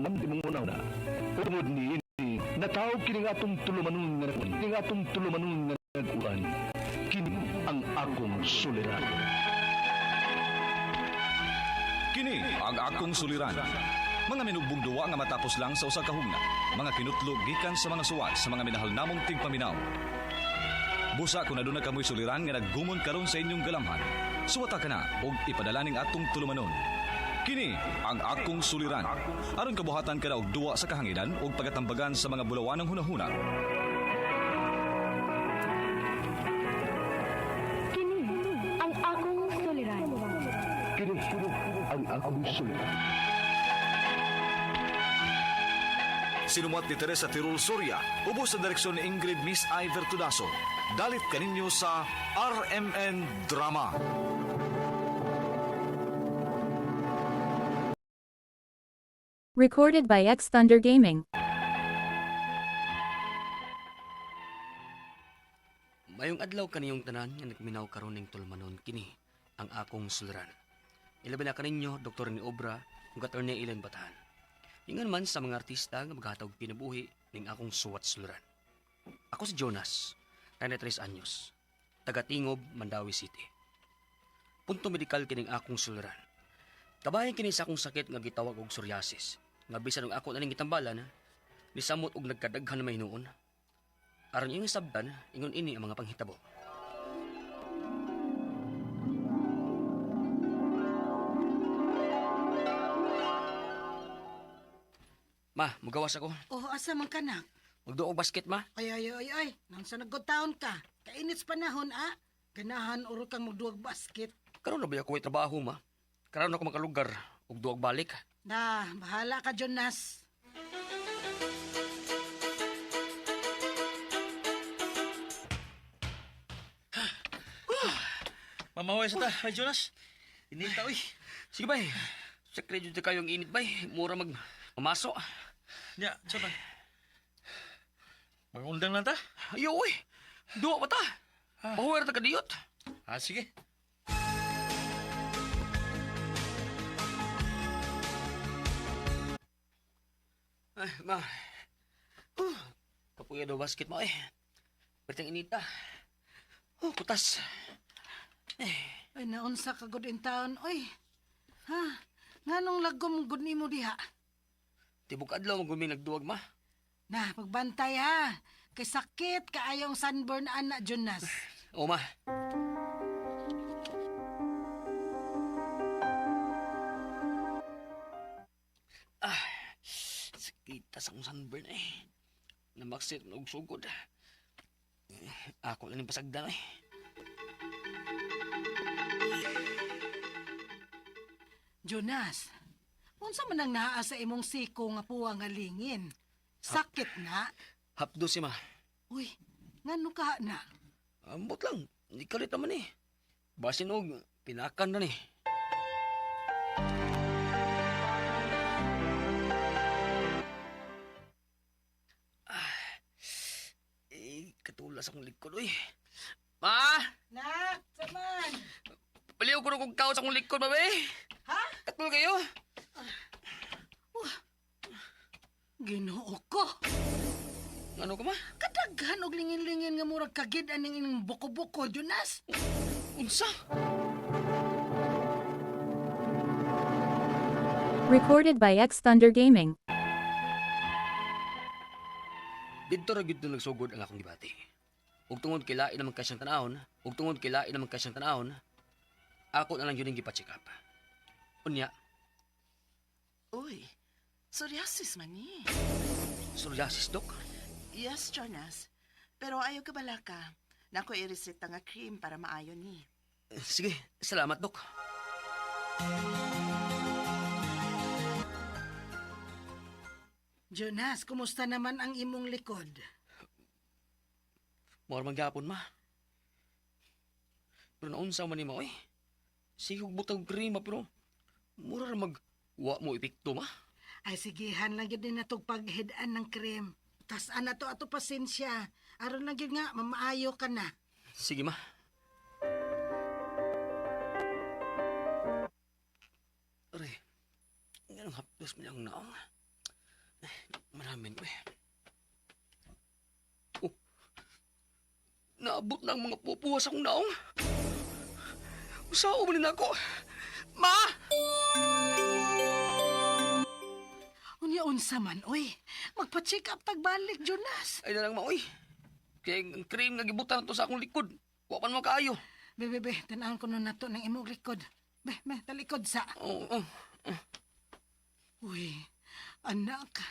ng imong una-una. Tungod ni ini, natawag kini nga atong tulumanon nga nagkuhan. Kini nga atong tulumanon nga nagkuhan. Kini ang akong suliran. Kini ang akong suliran. Mga minugbong duwa nga matapos lang sa usa ka hugna. Mga kinutlog gikan sa mga suwat sa mga minahal namong tigpaminaw. Busa kung aduna kamoy suliran nga naggumon karon sa inyong galamhan. Suwata ka na og ipadala ning atong tulumanon. Kini ang akong suliran. Aron kabuhatan ka na og duwa sa kahanginan og pagatambagan sa mga bulawan ng hunahuna. Kini ang akong suliran. Kini ang akong suliran. Sinumat ni Teresa Tirul Soria, ubos sa direksyon ni Ingrid Miss Iver Tudaso. Dalit kaninyo sa RMN Drama. Recorded by X Thunder Gaming. Mayong adlaw kaniyong tanan nga nagminaw karon ning tulmanon kini ang akong suliran. Ilabi na kaninyo Dr. ni Obra ug Attorney Ellen Batahan. Ingon man sa mga artista nga maghatag pinabuhi ning akong suwat suliran. Ako si Jonas, 93 anyos, taga Tingob, Mandawi City. Punto medikal kining akong suliran. Kabayan kini sa akong sakit nga gitawag og psoriasis. Nga bisan og ako naning gitambalan, nisamot og nagkadaghan na mahinuon. Aron yung sabdan, ingon ini ang mga panghitabo. Ma, mugawas ako. Oh, asa man kanak? Magduog basket, ma. Ay. Nang sa naggotaon ka. Kainits panahon, Ganahan oro kang magduwag basket. Karon na ba ako may trabaho, ma? Karon ako makalugar. Ug duog balik. Bahala ka, Jonas. Mamaway sa ta, ay Jonas. Inita, uy. Sige, bay. Sakre dito kayong init, bay. Mura mamaso. Nya, saan Magundang lang ta? Ayaw, uy. Duwa pa ta. Pahuwer ta kadiyot. Sige. Ay, ma. Kapuya daw basket mo, Bertang inita. Putas. Ay, naunsa ka good in town, oy. Nganong lagom good ni mo diha? Tibok adlaw maguming nagduwag, ma. Pagbantay Kay sakit kaayong sunburn anak, Jonas. O, ma. Sakita sa akong sunburn, Namaksit na og sugod. Ako lang yung pasagdan, Jonas, unsa man ang naa sa imong siko nga puwa nga lingin? Sakit na? Hapdo si ma. Uy, ngano ka na? Ambot lang. Hindi kalit naman, Basin og pinakan na, Katulas akong likod, Ma! Nak, saman! Paliw ko na kong kao sa akong likod, babe. Ha? Katul kayo. Ginoo ko. Ano ka, ma? Kadaghan og lingin-lingin nga murag kagid aning ining buko-buko, Jonas. Unsa? Recorded by X Thunder Gaming. Dito ra gyud nagsugod ang akong gibati. Ug tungod kay lain naman kasyang tanahon, ako na lang yun ang gipa-check up. Unya, Uy, psoriasis man ni. psoriasis, Dok. Yes, Jonas. Pero ayaw ka bala ka. Nako i-reseta nga cream para maayon ni. Sige, salamat, Dok. Jonas, kumusta naman ang imong likod? Mura magyapon, ma. Pero naunsa man ni mo, Sige, butang cream, pero mura ra wa mo epekto, ma. Ay sigihan lang yun din natong paghidaan ng krem. Tas ana to ato pasensya. Aron lang yun nga, mamaayo ka na. Sige, ma. Aray, ganong hapdos mo niyang naong. ramen, uy. Oh, naabot na ang mga pupuwas akong naong. Usao mo na ako. Ma! Unya unsa man, oy. Magpa-check up tagbalik, Jonas. Ay na lang, ma, uy. Kaya ang cream nga gibutan na to sa akong likod. Wa pa mo kaayo. Bebe, tanahan ko nun nato ng imong likod. Talikod sa. Oo, Uy, anak,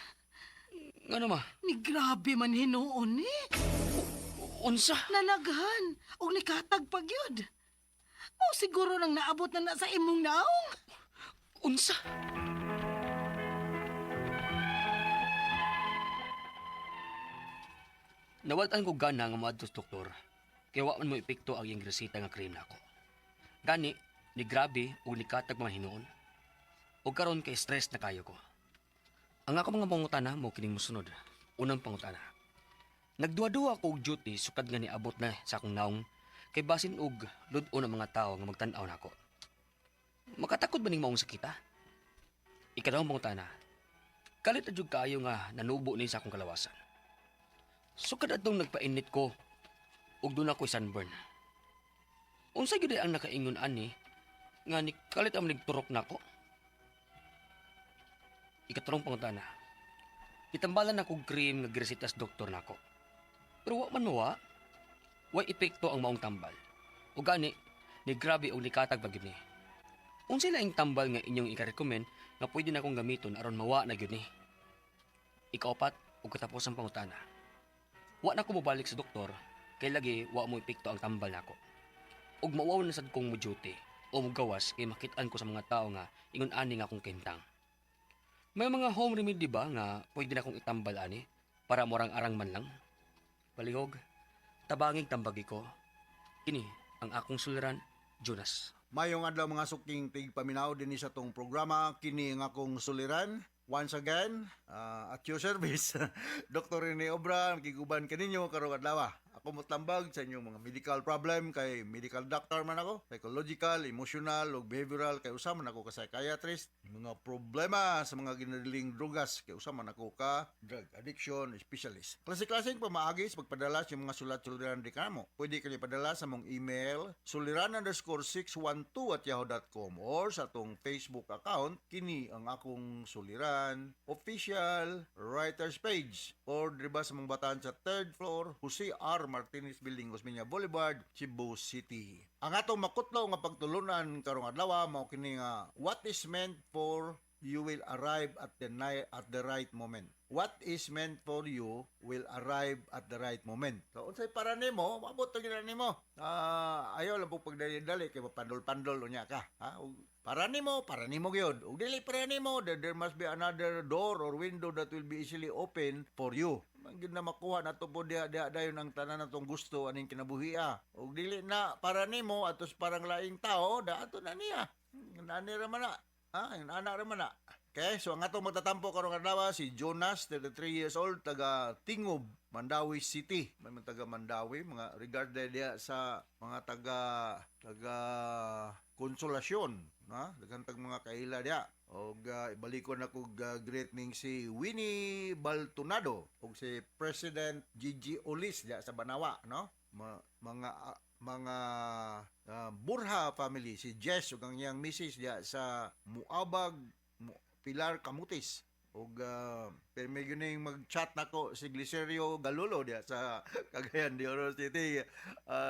nga naman. ni grabe man hinuon ni. Unsa? Nalaghan, o nikatag pagyod. O siguro nang naabot na sa imong naong. Unsa? Nawaltan ko gana nga maadto sa doktor. Kaya wa man mo epekto ang iyang resita nga cream nako. Gani, ni grabe o ni katag mga hinuon. O karon kay stress na kayo ko. Ang ako mga pangutana mo kining mosunod. Unang pangutana. Nagduwa-duwa ko og duty sukad nga niabot na sa akong naong kay basin og lud-o ng mga tao nga magtan-aw nako. Makatakod ba ning maong sakita? Ikadawang pangutana. Kalit na jud kaayo nga nanubo ni sa akong kalawasan. Sukad atong nagpainit ko ug doon ako sunburn. Unsa gyud ang nakaingon ani nga ni kalit ang nagturok nako? Ikatarong pangutana. Itambalan ako cream nga giresita sa doktor nako. Pero wa man wa, way epekto ang maong tambal. Ug gani ni grabe og nikatag pag ni. Unsa laing tambal nga inyong ika-recommend nga pwede na akong gamiton aron mawa na gyud ni? Ikaapat ug katapos ang pangutana. Wa na ko mobalik sa doktor kay lagi wa mo epekto ang tambal nako. Ug mawaw na sad kong mo-duty o mugawas kay makit-an ko sa mga tao nga ingon ani nga akong kentang. May mga home remedy ba nga pwede na akong itambal ani para morang-arang man lang? Palihog, tabangig tambagi ko. Kini ang akong suliran, Jonas. Mayong adlaw mga suking tigpaminaw din sa tong programa kini nga akong suliran. Once again, at your service, Dr. Rene Obra, nakiguban kaninyo karong adlaw. Ako motambag sa inyong mga medical problem kay medical doctor man ako, psychological, emotional, ug behavioral kay usa man ako ka psychiatrist. Mga problema sa mga ginadiling drugas kay usa man ako ka drug addiction specialist. Klase-klaseng pamaagi sa pagpadala sa mga sulat-suliran di kamo. Pwede kayo padala sa mong email suliran_612@yahoo.com or sa atong Facebook account kini ang akong suliran official writers page or diba sa mong batan sa 3rd floor Jose R. Martinez Building, Osmeña Boulevard, Cebu City. Ang atong makutlaw nga pagtulunan karong adlaw mao kini nga what is meant for you will arrive at the right moment. What is meant for you will arrive at the right moment. So unsay para nimo, maabot gyud nimo. Ayaw lang pug pagdali-dali kay pandol-pandol unya ka, ha? Para nimo gyud. Ug dili para nimo, there must be another door or window that will be easily open for you. Manggid na makuha nato po diha dayon ang tanan natong gusto aning kinabuhia. Ug dili na para nimo atos parang laing tao, ato na niya. Nani ra man na. Anak ra man na. Okay, so ang atong magtatampo karong adlaw si Jonas, 33 years old, taga Tingob, Mandawi City. May mga taga Mandawi, mga regarded diya sa mga taga Konsolasyon, ha? Daghang tag mga kaila diya. Og ibalikon ako greeting si Winnie Baltonado og si President Gigi Olis diya sa Banawa, no? Mga Burha family, si Jess ug ang iyang misis diya sa Muabag, Pilar Camutis. Og pero may gining mag-chat nako si Glicerio Galulo diya sa Cagayan de Oro City.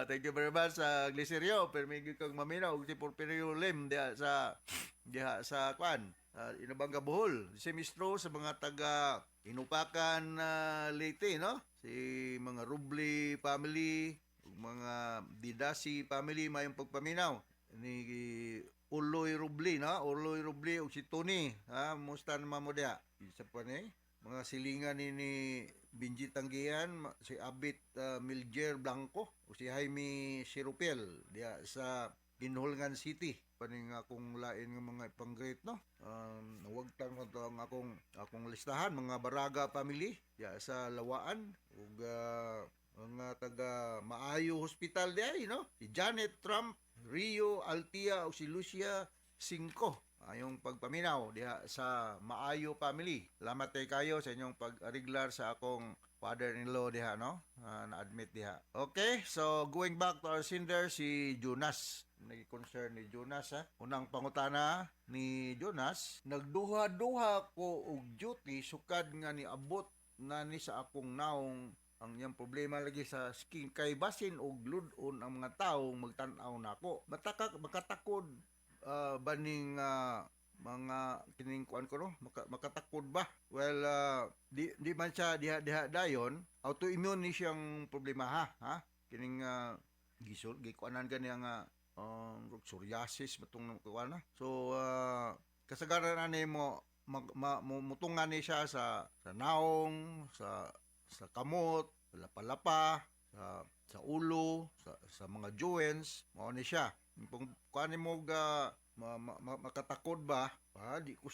Thank you very much sa Glicerio. Pero may kang maminaw og si Porfirio Lim diya sa kwan. Inabanga Bohol. Si Mistro sa mga taga Inupakan Leyte, no? Si mga Rubli family, mga Didasi family mayong pagpaminaw. Ni Uloy Rubli, no? Uloy Rubli o si Tony, ha? Musta naman mo diya? Isa pa ni, mga silingan ni Binji Tanggihan, si Abit Miljer Blanco, o si Jaime Sirupel, diya sa Ginholngan City. Paning akong lain ng mga pang-great, no? Huwag tang ang akong listahan, mga Baraga family, diya sa Lawaan, o mga taga Maayo Hospital diya, no? Si Janet Trump, Rio Altia o si Lucia 5. ayong pagpaminaw diha sa Maayo family. Salamat kayo sa inyong pag-ariglar sa akong father-in-law diha, no? Na-admit diha. Okay, so going back to our sender, si Jonas. Nag-concern ni Jonas, ha? Unang pangutana ni Jonas, nagduha-duha ko og duty sukad nga ni abot na ni sa akong naong ang iyang problema lagi sa skin kay basin og ludon ang mga tawo magtan-aw nako. Makatakod baning mga kining kuan ko no makatakod ba? Well, di man siya diha dayon, autoimmune ni siyang problema ha. Kining gisol gikuanan kaniya nga psoriasis matong kuan na. So kasagaran ani mo mutungan ni siya sa naong, sa kamot, sa lapalapa, sa ulo, sa mga joints, mao ni siya. Kung kuan mo makatakod ba? Di ko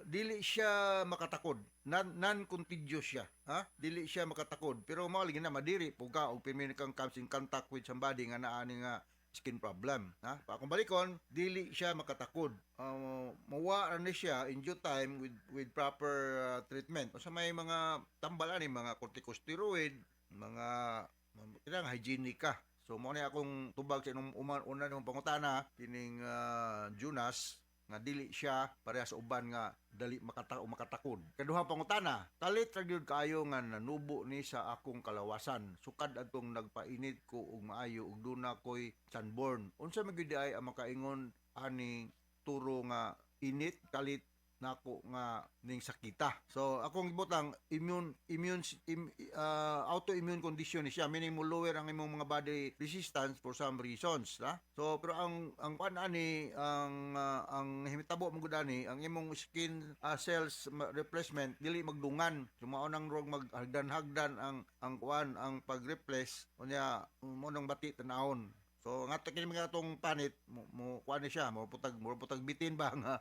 dili siya makatakod. Non-contagious siya, ha? Dili siya makatakod. Pero mao lagi na madiri puga og permanent kang comes in contact with somebody nga naa ni nga skin problem, ha? Pa kung balikon, dili siya makatakod. Mawa ni siya in due time with proper treatment. So may mga tambalan ni mga corticosteroid, mga kinang hygienic ka. So mo ni akong tubag sa inong una ng pangutana kining Jonas nga dili siya pareha sa uban nga dali makatakod. Kaduhang pangutana, talit ra gyud kaayo nga nanubo ni sa akong kalawasan. Sukad atong nagpainit ko og maayo ug duna koy sunburn. Unsa man gyud ay ang makaingon ani turo nga init kalit nako nga ning sakita. So akong gibutang autoimmune condition ni siya, meaning mo lower ang imong mga body resistance for some reasons, ha? So pero ang ani ang himitabo mo gud ani ang imong skin cells replacement dili magdungan. So mao nang rog maghagdan-hagdan ang pag-replace unya mo nang bati tanahon. So nga kini mga tong panit mo kuan ni siya, mo putag bitin ba nga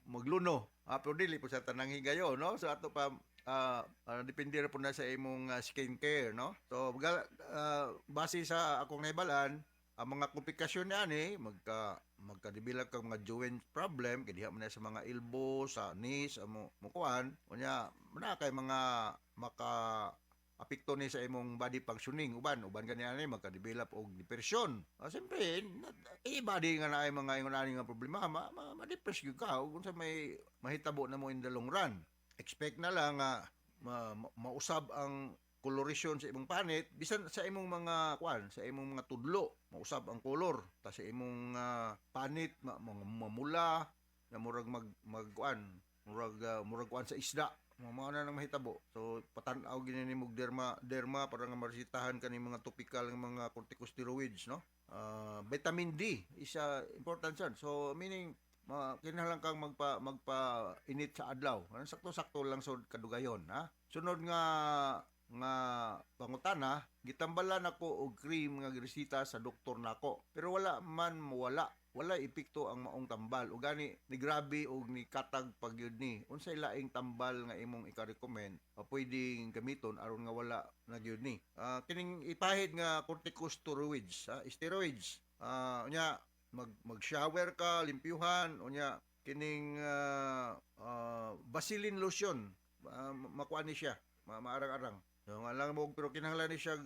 magluno. Pero dili po sa tanang higayon, no? So ato pa depende ra po na sa imong skin care, no? So base sa akong nahibalan, ang mga komplikasyon ani magka-develop kang mga joint problem kay diha man na sa mga elbow, sa knees, mo kuan, unya na kay mga apekto ni sa imong body functioning uban ganyan ni magka-develop og depression. Siyempre body nga naay mga ingon ani nga problema ma-depress gyud ka ug unsa may mahitabo na mo in the long run. Expect na lang nga mausab ang coloration sa imong panit bisan sa imong mga sa imong mga tudlo mausab ang color ta sa imong panit mamula na murag murag sa isda. Mao na nang mahitabo. So patan-aw gini nimog derma para nga maresitahan kani mga topical nga mga corticosteroids, no? Vitamin D is important yan. So meaning kinahanglan kang magpa init sa adlaw. Sakto-sakto lang sud kadugayon, ha? Sunod nga pangutana, gitambalan ako og cream nga giresita sa doktor nako. Pero wala epekto ang maong tambal ug gani ni grabe og ni katag pagyud ni unsay laing tambal nga imong ika-recommend pwedeng gamiton aron nga wala na gyud ni kining ipahid nga corticosteroids steroids unya mag-shower ka limpyuhan unya kining Vaseline lotion makuha ni siya maarang-arang so nga lang mo pero kinahanglan ni siya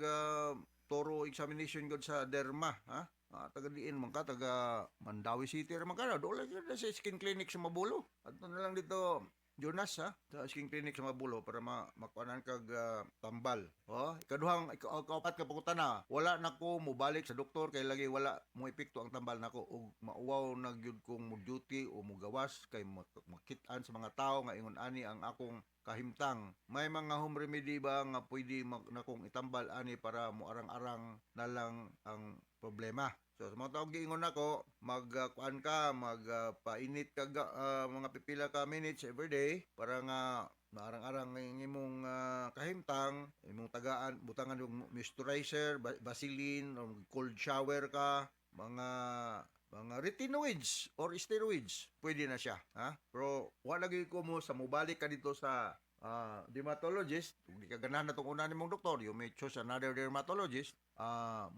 toro examination gud sa derma ha. Taga diin man ka, taga Mandawi City man ka, doon lang sa skin clinic sa Mabulo. At na lang dito, Jonas, ha? Sa skin clinic sa Mabulo para makuanan kag tambal. Ikaduhang, kaupat ka pangutana, wala na ko mubalik sa doktor, kay lagi wala mo epekto ang tambal nako ug mauwaw na gyud kong mo duty o mo gawas kay makit-an sa mga tao nga ingon ani ang akong kahimtang. May mga home remedy ba nga pwede na kong itambal ani para mo arang-arang na lang ang problema. So sa mga taong giingon ako, magkuan ka, magpainit ka mga pipila ka minutes every day para nga maarang-arang ng imong kahimtang, imong tagaan, butangan yung moisturizer, Vaseline, o cold shower ka, mga retinoids or steroids, pwede na siya. Ha? Pero wala lagi ko mo sa mubalik ka dito sa dermatologist, kung di ka ganahan na itong una ni mong doktor, you may choose another dermatologist.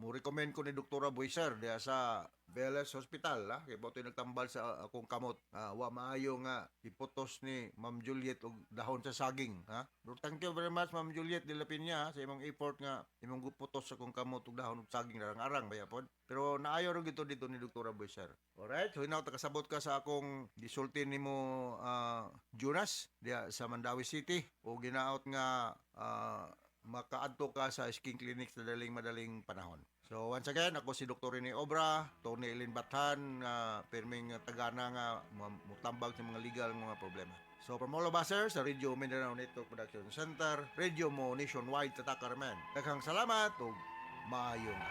Mo recommend ko ni Dr. Boyser diya sa Veles Hospital, kay botoy nagtambal sa akong kamot. Wa maayo nga iputos ni Ma'am Juliet og dahon sa saging, ha? Pero thank you very much Ma'am Juliet de la Piña sa imong effort nga imong guputos sa akong kamot og dahon og saging arang-arang bayapon. Pero naayo ra gito dito ni Dr. Boyser. Alright, so hinaw takasabot ka sa akong gisulti nimo Jonas diya sa Mandawi City o ginaot nga makaadto ka sa skin clinic sa madaling panahon. So once again, ako si Dr. Rene Obra, Tony Elin Bathan, perming tagana nga mutambag sa mga legal mga problema. So from all of us sir, sa Radio Mindanao Network Production Center, Radio mo nationwide sa Takarman. Daghang salamat ug maayong